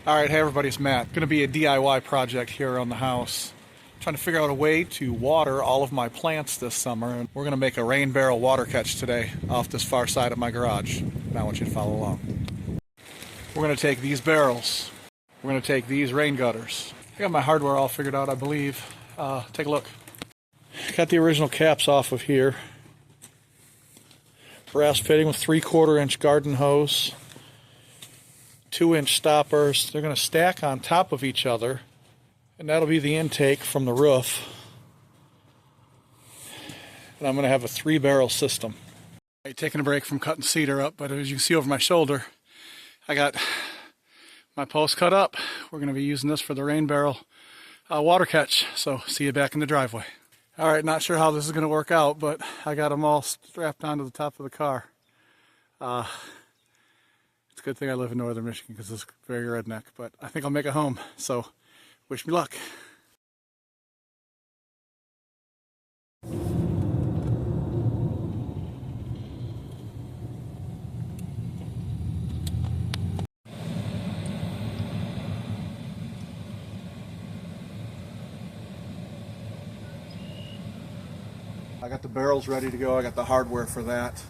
Alright, hey everybody, it's Matt. Gonna be a DIY project here around the house. Trying to figure out a way to water all of my plants this summer, and we're gonna make a rain barrel water catch today off this far side of my garage. Now I want you to follow along. We're gonna take these barrels. We're gonna take these rain gutters. I got my hardware all figured out, I believe. Take a look. Got the original caps off of here. Brass fitting with 3/4 inch garden hose. 2-inch stoppers. They're going to stack on top of each other, and that'll be the intake from the roof. And I'm going to have a 3-barrel system. Taking a break from cutting cedar up, but as you can see over my shoulder, I got my post cut up. We're going to be using this for the rain barrel water catch. So see you back in the driveway. All right, not sure how this is going to work out, but I got them all strapped onto the top of the car. It's a good thing I live in northern Michigan because it's very redneck, but I think I'll make it home, so wish me luck. I got the barrels ready to go. I got the hardware for that.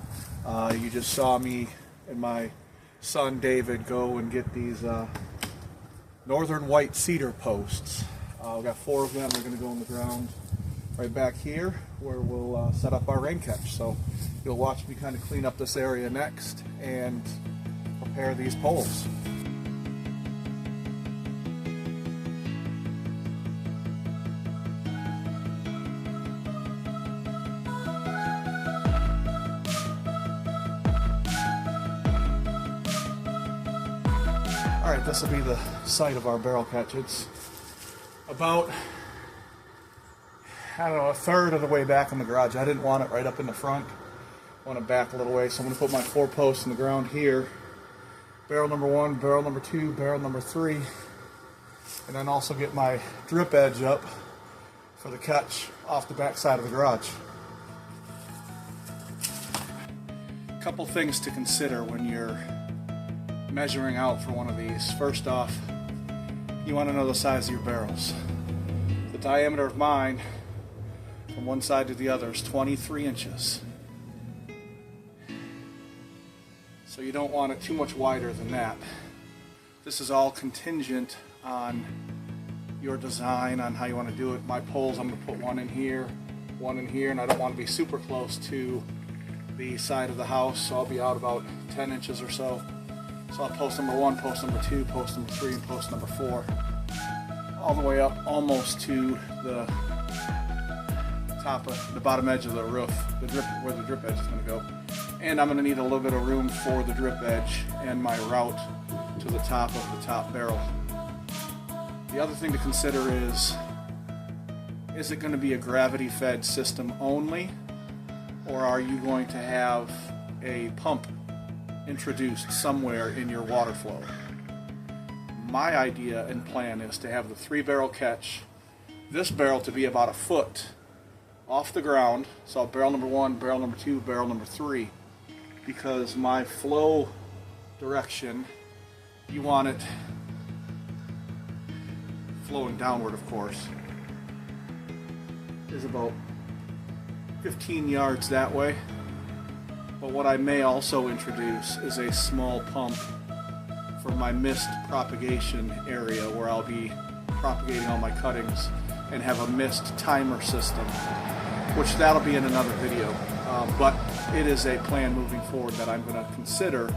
You just saw me and my son David go and get these Northern White Cedar posts. We've got 4 of them. They're going to go on the ground right back here where we'll set up our rain catch. So you'll watch me kind of clean up this area next and prepare these poles. Alright, this will be the site of our barrel catch. It's about, I don't know, a third of the way back in the garage. I didn't want it right up in the front. I want it back a little way, so I'm going to put my 4 posts in the ground here. Barrel number 1, barrel number 2, barrel number 3. And then also get my drip edge up for the catch off the back side of the garage. A couple things to consider when you're measuring out for one of these. First off, you want to know the size of your barrels. The diameter of mine from one side to the other is 23 inches. So you don't want it too much wider than that. This is all contingent on your design, on how you want to do it. My poles, I'm going to put one in here, and I don't want to be super close to the side of the house, so I'll be out about 10 inches or so. So I'll post number 1, post number 2, post number 3, and post number 4, all the way up almost to the top of the bottom edge of the roof, where the drip edge is going to go. And I'm going to need a little bit of room for the drip edge and my route to the top of the top barrel. The other thing to consider is it going to be a gravity-fed system only, or are you going to have a pump introduced somewhere in your water flow? My idea and plan is to have the 3-barrel catch, this barrel to be about a foot off the ground, so barrel number 1, barrel number 2, barrel number 3, because my flow direction, you want it flowing downward, of course, is about 15 yards that way. But what I may also introduce is a small pump for my mist propagation area, where I'll be propagating all my cuttings, and have a mist timer system, which that'll be in another video. But it is a plan moving forward that I'm going to consider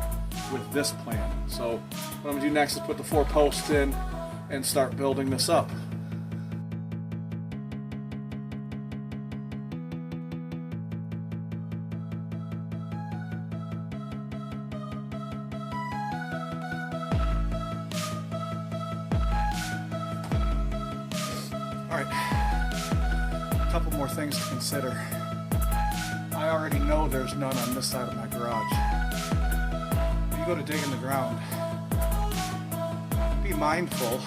with this plan. So what I'm going to do next is put the 4 posts in and start building this up. Alright, a couple more things to consider. I already know there's none on this side of my garage. When you go to dig in the ground, be mindful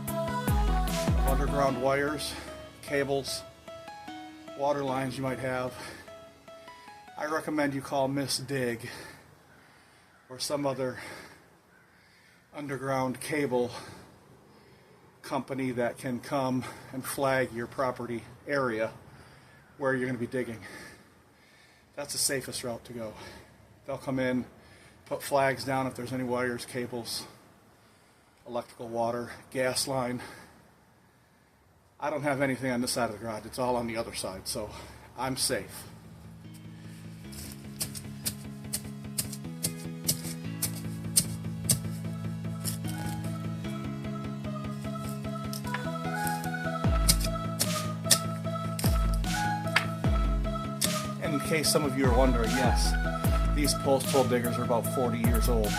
of underground wires, cables, water lines you might have. I recommend you call Miss Dig or some other underground cable company that can come and flag your property area where you're going to be digging. That's the safest route to go. They'll come in, put flags down if there's any wires, cables, electrical, water, gas line. I don't have anything on this side of the garage. It's all on the other side, so I'm safe. In case some of you are wondering, yes, these post hole diggers are about 40 years old.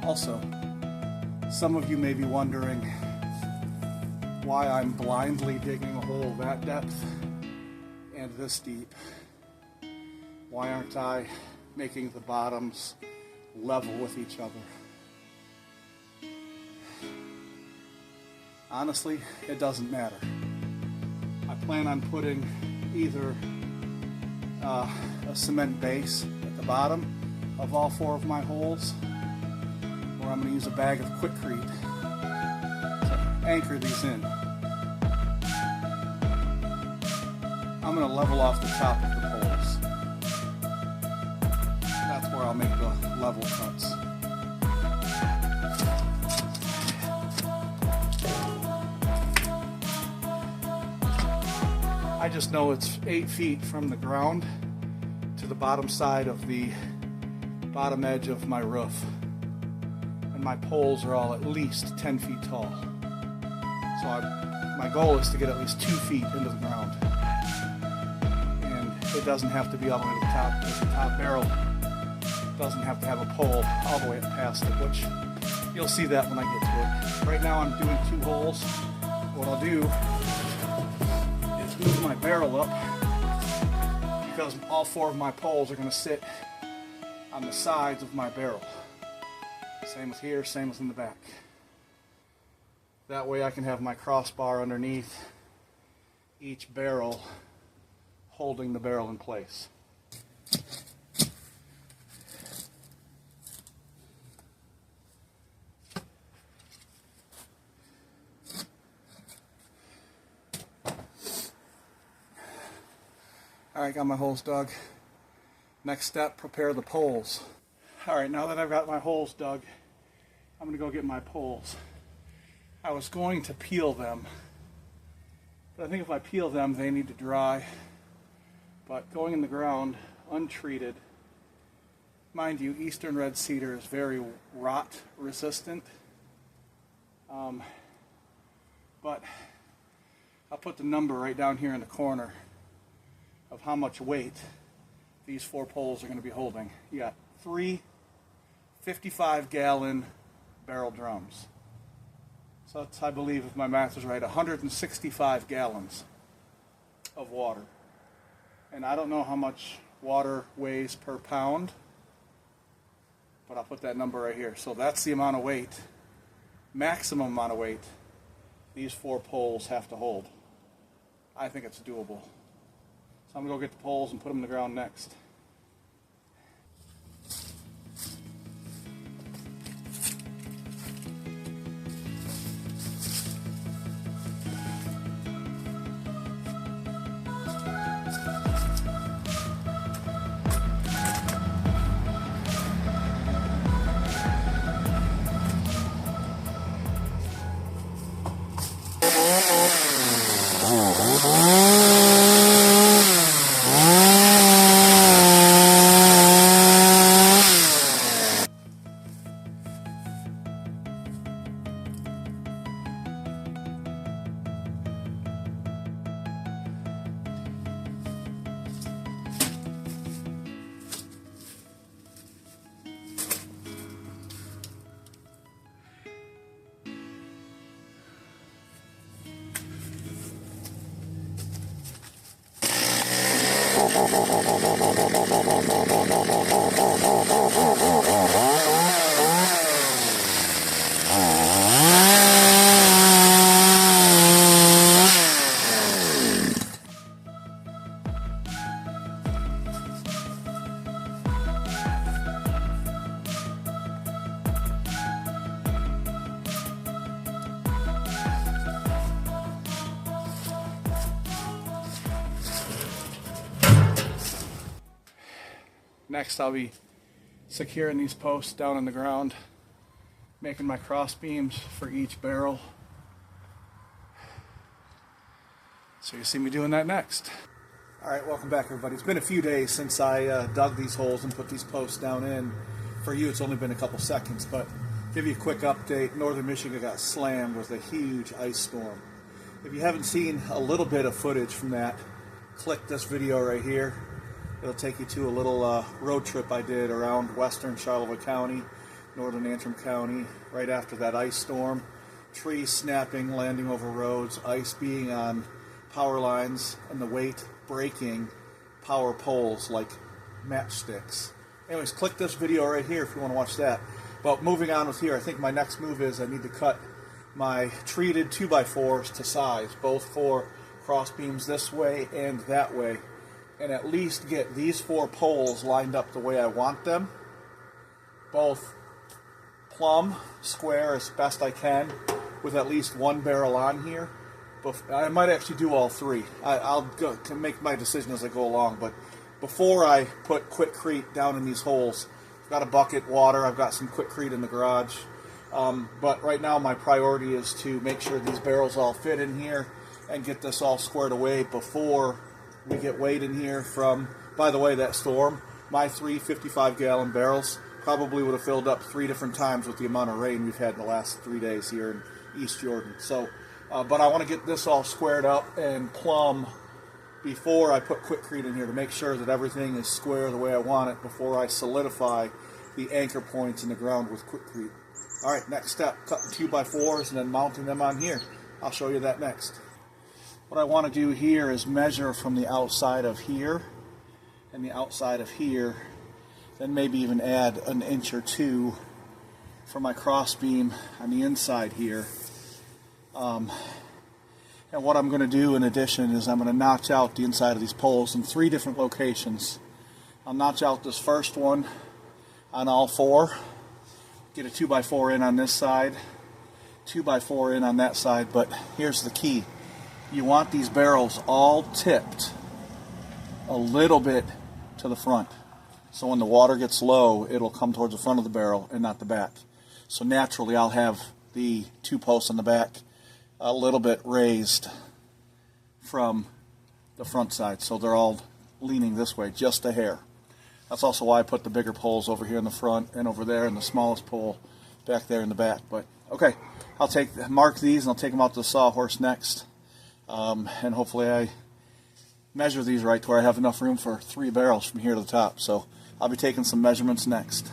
Also, some of you may be wondering why I'm blindly digging a hole that depth and this deep. Why aren't I making the bottoms level with each other? Honestly, it doesn't matter. I plan on putting either a cement base at the bottom of all 4 of my holes, or I'm going to use a bag of Quikrete to anchor these in. I'm going to level off the top of the poles. That's where I'll make the level cuts. I just know it's 8 feet from the ground to the bottom side of the bottom edge of my roof. And my poles are all at least 10 feet tall. So my goal is to get at least 2 feet into the ground. And it doesn't have to be all the way to the top, because the top barrel doesn't have to have a pole all the way up past it, which you'll see that when I get to it. Right now I'm doing 2 holes. What I'll do is move my barrel up, because all 4 of my poles are going to sit on the sides of my barrel. Same with here, same with in the back. That way I can have my crossbar underneath each barrel, holding the barrel in place. Alright, got my holes dug. Next step, prepare the poles. Alright, now that I've got my holes dug, I'm going to go get my poles. I was going to peel them, but I think if I peel them, they need to dry. But going in the ground, untreated, mind you, Eastern red cedar is very rot resistant. But I'll put the number right down here in the corner of how much weight these 4 poles are going to be holding. You got 3 55-gallon barrel drums. So that's, I believe, if my math is right, 165 gallons of water. And I don't know how much water weighs per pound, but I'll put that number right here. So that's the amount of weight, maximum amount of weight, these 4 poles have to hold. I think it's doable. So I'm going to go get the poles and put them in the ground next. Next I'll be securing these posts down in the ground, making my cross beams for each barrel. So you see me doing that next. Alright, welcome back everybody. It's been a few days since I dug these holes and put these posts down in. For you it's only been a couple seconds, but give you a quick update. Northern Michigan got slammed with a huge ice storm. If you haven't seen a little bit of footage from that, click this video right here. It'll take you to a little road trip I did around western Charlevoix County, northern Antrim County, right after that ice storm. Trees snapping, landing over roads, ice being on power lines, and the weight breaking power poles like matchsticks. Anyways, click this video right here if you want to watch that. But moving on with here, I think my next move is I need to cut my treated 2x4s to size, both for cross beams this way and that way, and at least get these 4 poles lined up the way I want them, both plumb square as best I can, with at least 1 barrel on here. I might actually do all 3. I'll can make my decision as I go along, but before I put Quikrete down in these holes, I've got a bucket, water, I've got some Quikrete in the garage. But right now my priority is to make sure these barrels all fit in here and get this all squared away before we get weight in here from, by the way, that storm. My 3 55-gallon barrels probably would have filled up 3 different times with the amount of rain we've had in the last 3 days here in East Jordan. So, but I want to get this all squared up and plumb before I put Quikrete in here to make sure that everything is square the way I want it before I solidify the anchor points in the ground with Quikrete. Alright, next step, cutting 2x4s and then mounting them on here. I'll show you that next. What I want to do here is measure from the outside of here and the outside of here, then maybe even add an inch or 2 for my cross beam on the inside here. And what I'm going to do in addition is I'm going to notch out the inside of these poles in 3 different locations. I'll notch out this first one on all 4. Get a 2x4 in on this side, 2x4 in on that side, but here's the key. You want these barrels all tipped a little bit to the front. So when the water gets low, it'll come towards the front of the barrel and not the back. So naturally I'll have the 2 posts on the back a little bit raised from the front side. So they're all leaning this way, just a hair. That's also why I put the bigger poles over here in the front and over there, and the smallest pole back there in the back. But okay, I'll mark these and I'll take them out to the sawhorse next, and hopefully I measure these right to where I have enough room for 3 barrels from here to the top. So I'll be taking some measurements next.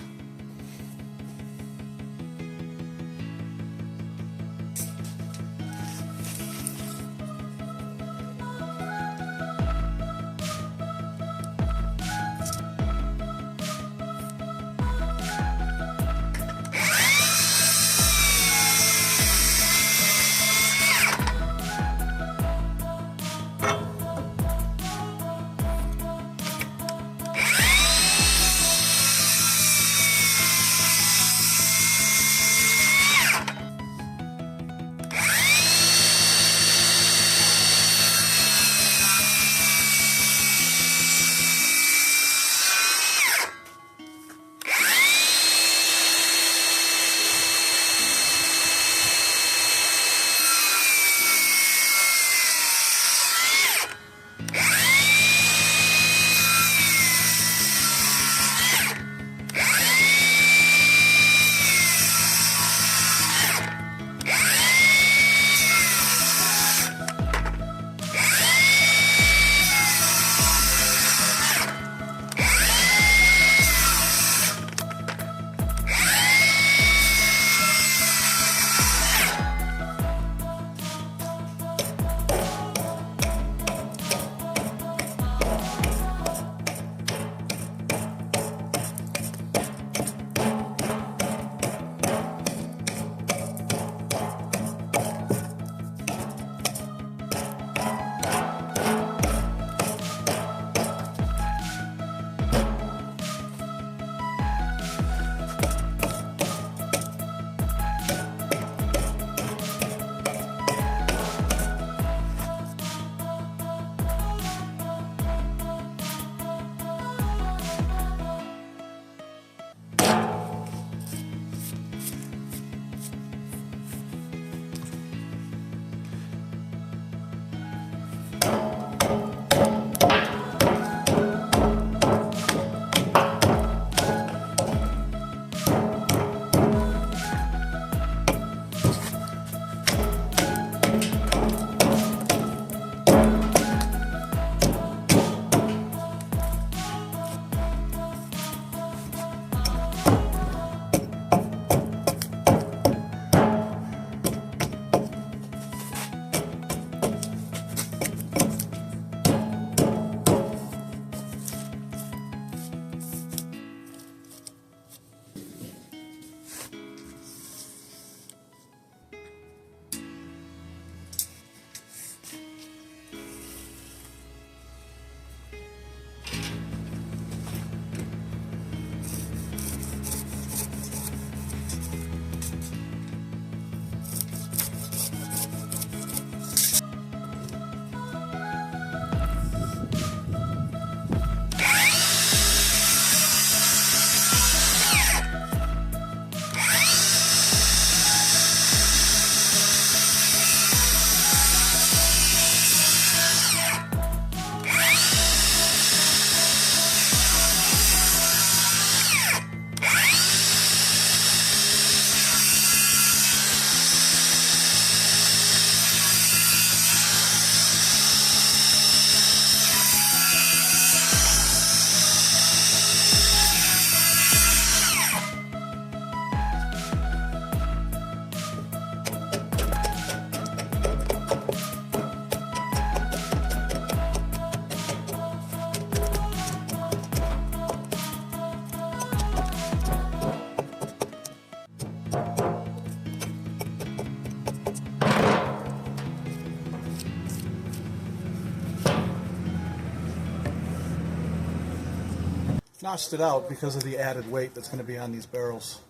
notched it out because of the added weight that's going to be on these barrels.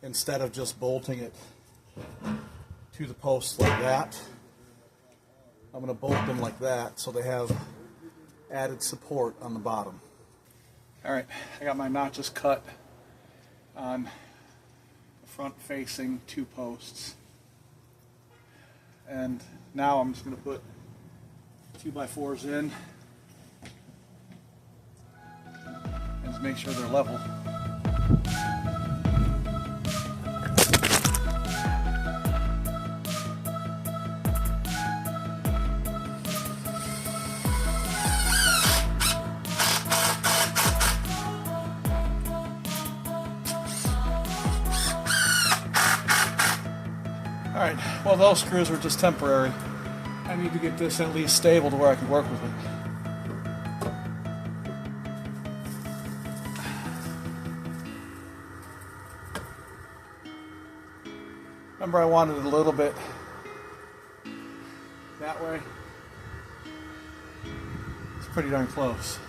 Instead of just bolting it to the post like that, I'm going to bolt them like that so they have added support on the bottom. Alright, I got my notches cut on the front facing 2 posts. And now I'm just going to put 2x4s in and just make sure they're level. Alright, well those screws are just temporary. I need to get this at least stable to where I can work with it. Remember, I wanted it a little bit that way. It's pretty darn close.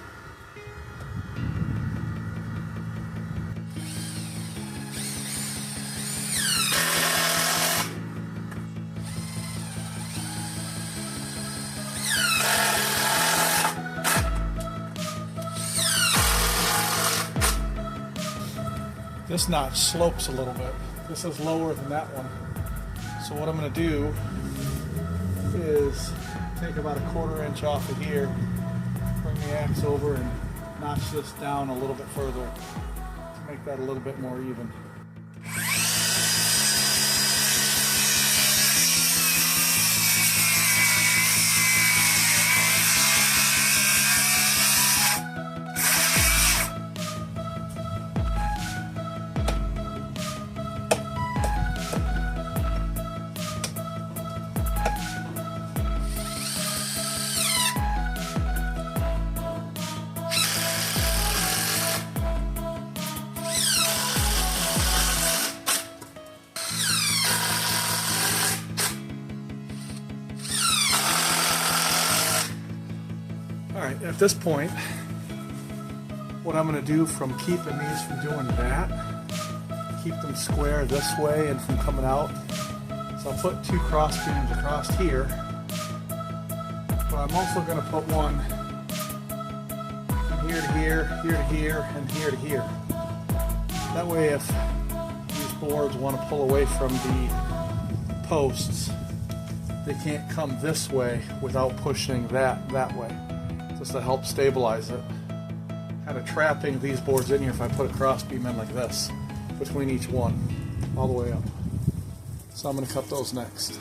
This notch slopes a little bit. This is lower than that one. So what I'm going to do is take about a 1/4 inch off of here, bring the axe over and notch this down a little bit further to make that a little bit more even. Alright, at this point, what I'm going to do from keeping these from doing that, keep them square this way and from coming out, so I'll put 2 cross beams across here, but I'm also going to put one from here to here, here to here, and here to here. That way if these boards want to pull away from the posts, they can't come this way without pushing that way. Just to help stabilize it. Kind of trapping these boards in here if I put a cross beam in like this between each one all the way up. So I'm going to cut those next.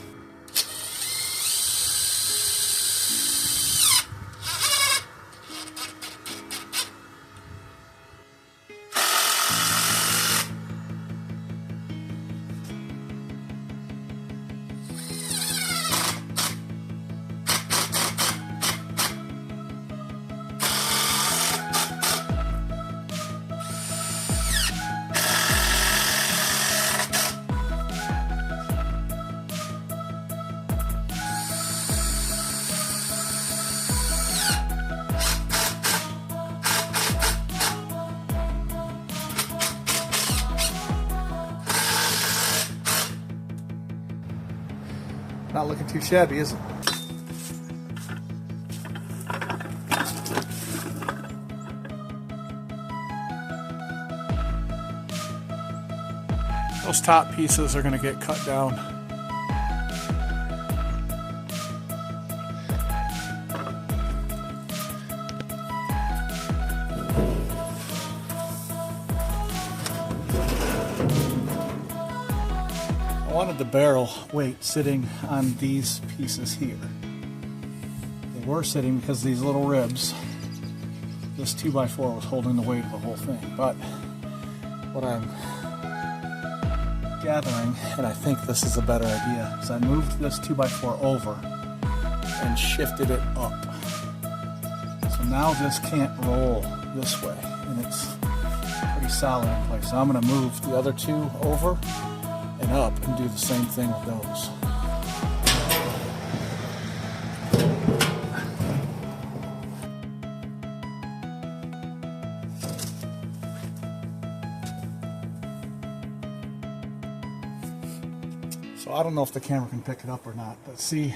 Not looking too shabby, is it? Those top pieces are going to get cut down. I wanted the barrel weight sitting on these pieces here. They were sitting because these little ribs, this 2x4 was holding the weight of the whole thing. But what I'm gathering, and I think this is a better idea, is I moved this 2x4 over and shifted it up. So now this can't roll this way, and it's pretty solid in place. So I'm going to move the other 2 over and up and do the same thing with those. I don't know if the camera can pick it up or not, but see,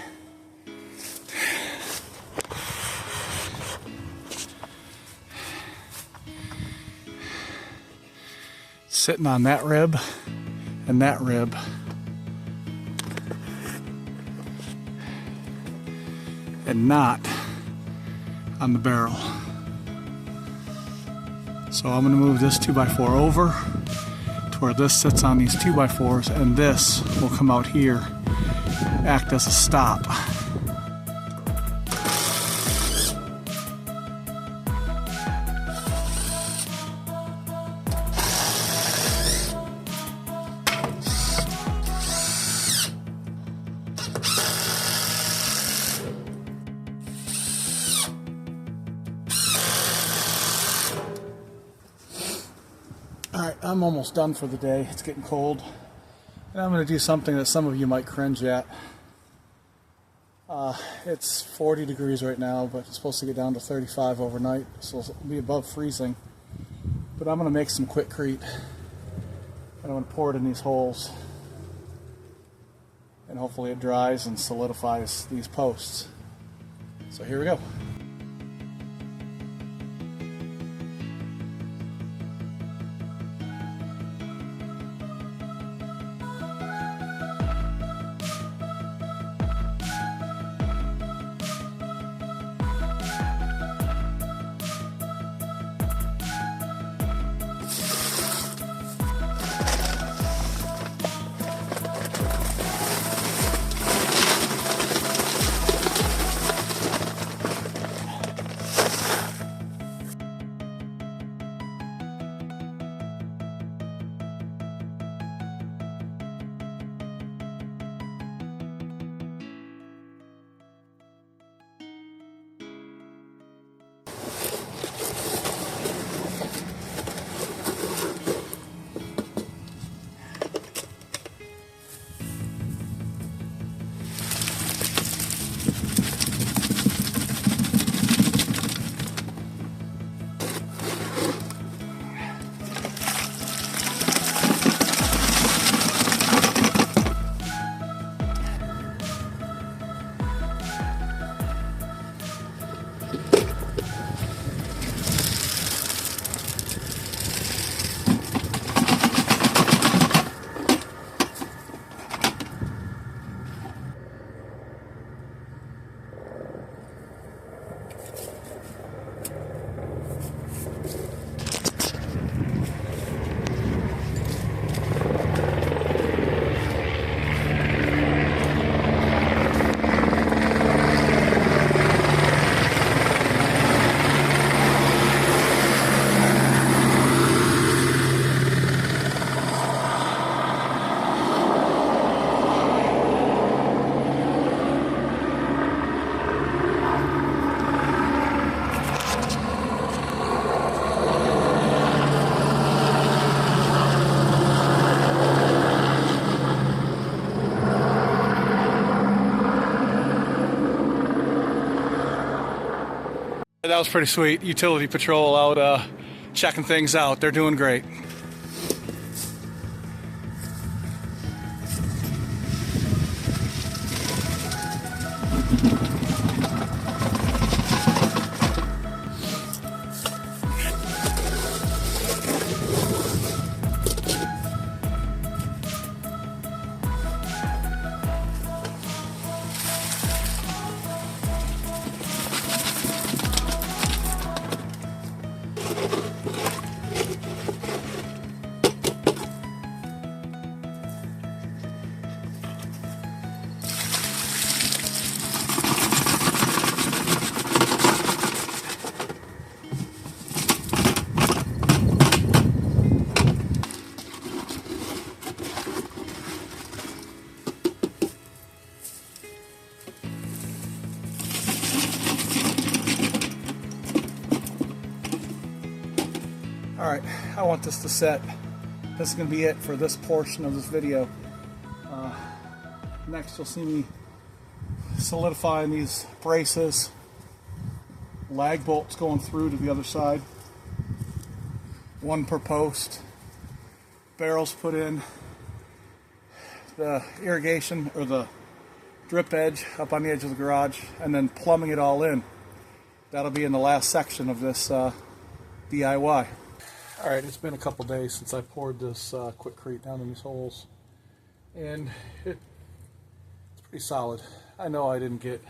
sitting on that rib and that rib. And not on the barrel. So I'm going to move this 2x4 over to where this sits on these 2x4s, and this will come out here, act as a stop. Alright, I'm almost done for the day. It's getting cold. And I'm going to do something that some of you might cringe at. It's 40 degrees right now, but it's supposed to get down to 35 overnight, so it'll be above freezing. But I'm going to make some quickcrete, and I'm going to pour it in these holes. And hopefully it dries and solidifies these posts. So here we go. That was pretty sweet. Utility patrol out checking things out. They're doing great. Alright, I want this to set. This is going to be it for this portion of this video. Next you'll see me solidifying these braces. Lag bolts going through to the other side. One per post. Barrels put in. the irrigation or the drip edge up on the edge of the garage and then plumbing it all in. That'll be in the last section of this DIY. Alright, it's been a couple days since I poured this Quikrete down in these holes, and it's pretty solid. I know I didn't get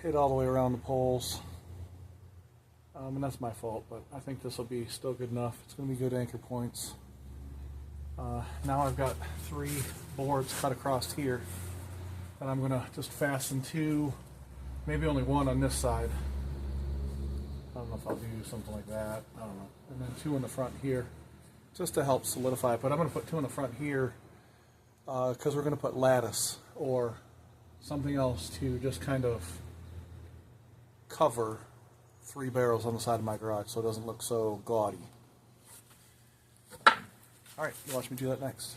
it all the way around the poles, and that's my fault, but I think this will be still good enough. It's going to be good anchor points. Now I've got 3 boards cut across here that I'm going to just fasten to, maybe only one on this side. I don't know if I'll do something like that, I don't know. And then 2 in the front here, just to help solidify it. But I'm going to put 2 in the front here because we're going to put lattice or something else to just kind of cover 3 barrels on the side of my garage so it doesn't look so gaudy. Alright, watch me do that next.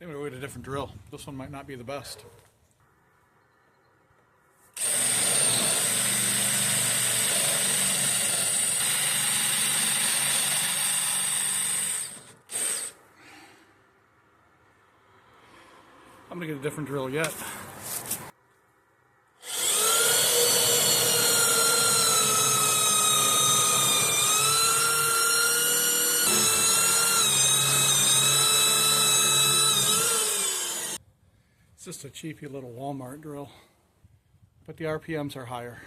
I'm going to go get a different drill. This one might not be the best. I'm going to get a different drill yet. It's just a cheapy little Walmart drill, but the RPMs are higher.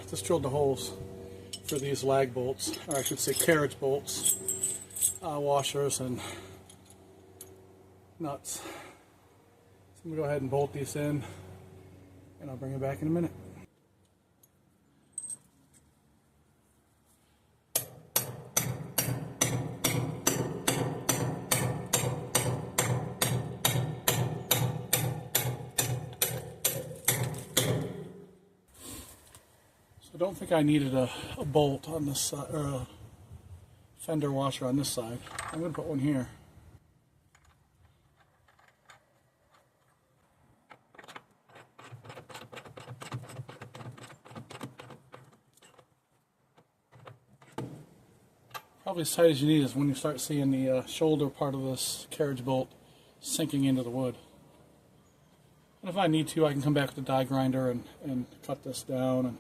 Just drilled the holes for these lag bolts, or I should say carriage bolts, washers and nuts. So I'm going to go ahead and bolt these in, and I'll bring it back in a minute. I don't think I needed a bolt on this side, or a fender washer on this side. I'm going to put one here. Probably as tight as you need is when you start seeing the shoulder part of this carriage bolt sinking into the wood. And if I need to, I can come back with a die grinder and cut this down and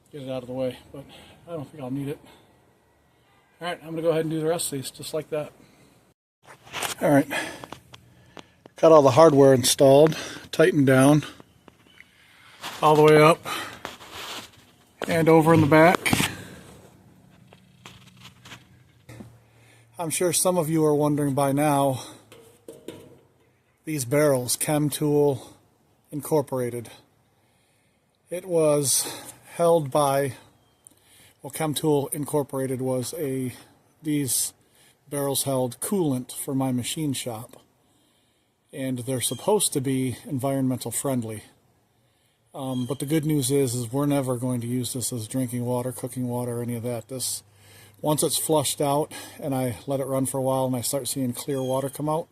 get it out of the way, but I don't think I'll need it. Alright, I'm going to go ahead and do the rest of these just like that. Alright, got all the hardware installed, tightened down, all the way up and over in the back. I'm sure some of you are wondering by now, these barrels, Chem Tool Incorporated. It was held by, well, Chem Tool Incorporated was these barrels held coolant for my machine shop. And they're supposed to be environmental friendly. But the good news is we're never going to use this as drinking water, cooking water, any of that. This, once it's flushed out and I let it run for a while and I start seeing clear water come out,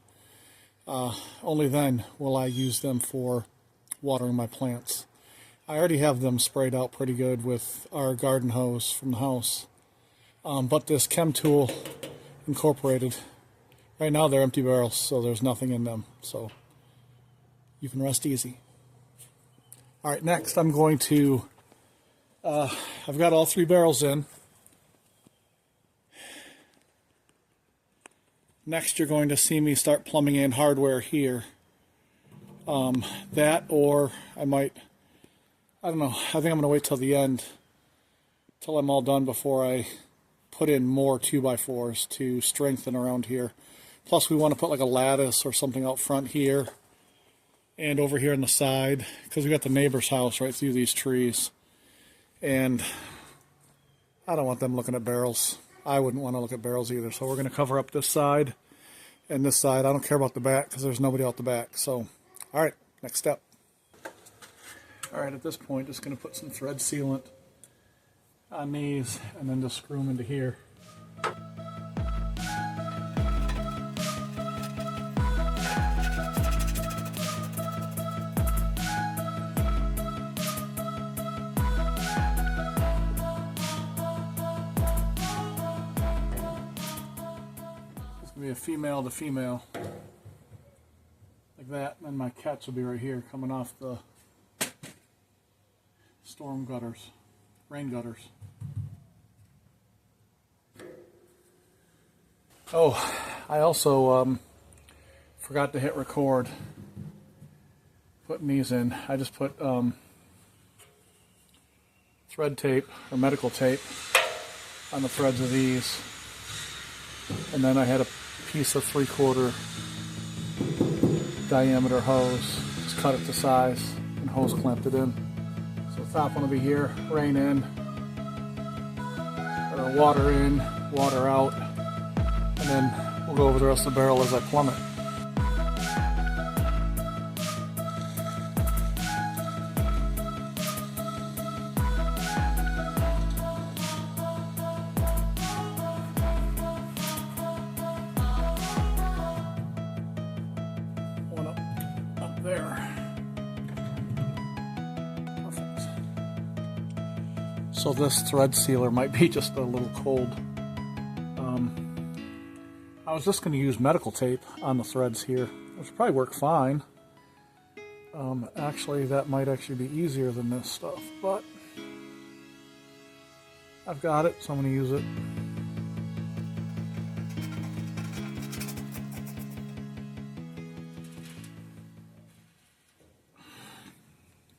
Only then will I use them for watering my plants. I already have them sprayed out pretty good with our garden hose from the house. But this Chem Tool Incorporated, right now they're empty barrels, so there's nothing in them. So you can rest easy. All right, next I'm going to, I've got all 3 barrels in. Next you're going to see me start plumbing in hardware here. That, or I don't know, I think I'm going to wait till the end, till I'm all done before I put in more 2x4s to strengthen around here. Plus we want to put like a lattice or something out front here and over here on the side, because we got the neighbor's house right through these trees. And I don't want them looking at barrels. I wouldn't want to look at barrels either. So we're going to cover up this side and this side. I don't care about the back because there's nobody out the back. So, all right, next step. All right, at this point, just going to put some thread sealant on these and then just screw them into here. It's going to be a female to female, like that, and then my catch will be right here coming off the storm gutters, rain gutters. Oh, I also forgot to hit record putting these in. I just put thread tape or medical tape on the threads of these, and then I had a piece of 3/4 diameter hose, just cut it to size and hose clamped it in. So the top one will be here, rain in, or water in, water out, and then we'll go over the rest of the barrel as I plumb it. One up there. Perfect. So this thread sealer might be just a little cold. I was just going to use medical tape on the threads here, which would probably work fine. Actually, that might actually be easier than this stuff, but I've got it, so I'm going to use it.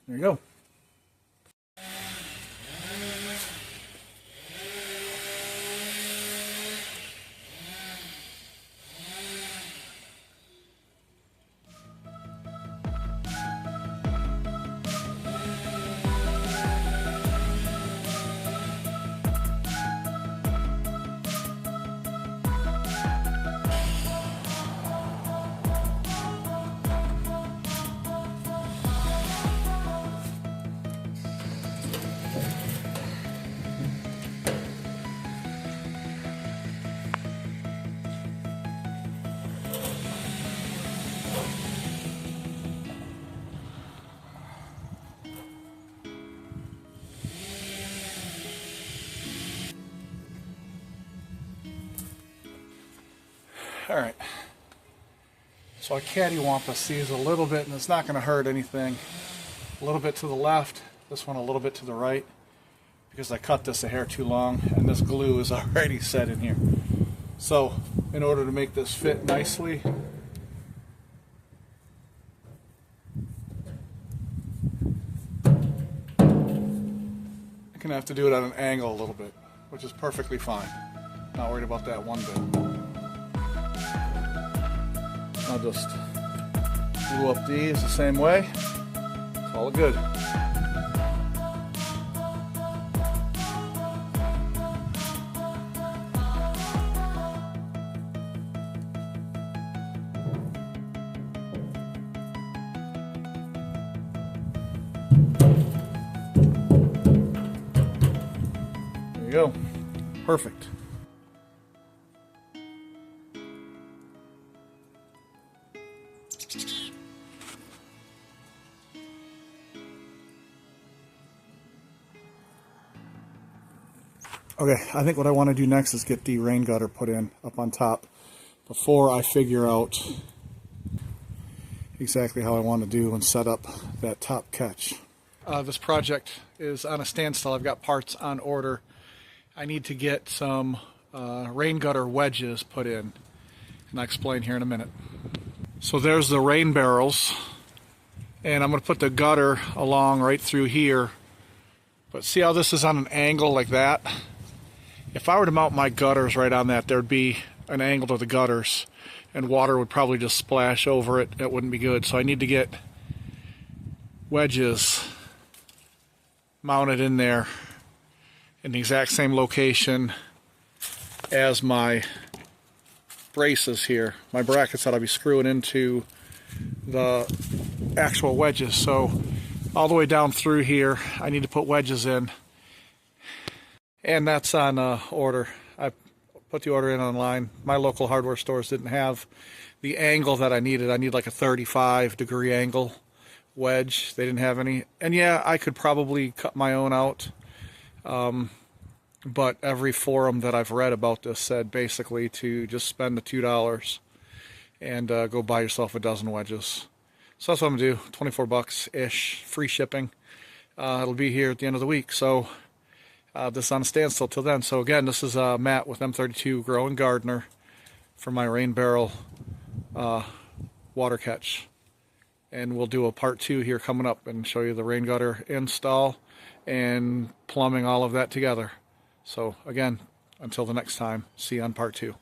There you go. All right, so I cattywampus these a little bit, and it's not going to hurt anything. A little bit to the left, this one a little bit to the right, because I cut this a hair too long, and this glue is already set in here. So, in order to make this fit nicely, I'm going to have to do it at an angle a little bit, which is perfectly fine. Not worried about that one bit. I'll just glue up these the same way. Call it good. There you go. Perfect. Okay, I think what I want to do next is get the rain gutter put in up on top before I figure out exactly how I want to do and set up that top catch. This project is on a standstill. I've got parts on order. I need to get some rain gutter wedges put in, and I'll explain here in a minute. So there's the rain barrels, and I'm going to put the gutter along right through here. But see how this is on an angle like that? If I were to mount my gutters right on that, there'd be an angle to the gutters, and water would probably just splash over it. It wouldn't be good. So I need to get wedges mounted in there in the exact same location as my braces here, my brackets that I'll be screwing into the actual wedges. So all the way down through here, I need to put wedges in, and that's on order. I put the order in online. My local hardware stores didn't have the angle that I needed. I need like a 35-degree angle wedge. They didn't have any, and yeah, I could probably cut my own out. But every forum that I've read about this said basically to just spend the $2 and go buy yourself a dozen wedges. So that's what I'm gonna do. 24 bucks-ish, free shipping. It'll be here at the end of the week. So this is on a standstill till then. So again, this is Matt with M32 Grow and Gardener for my rain barrel water catch. And we'll do a part 2 here coming up and show you the rain gutter install and plumbing all of that together. So again, until the next time, see you on part 2.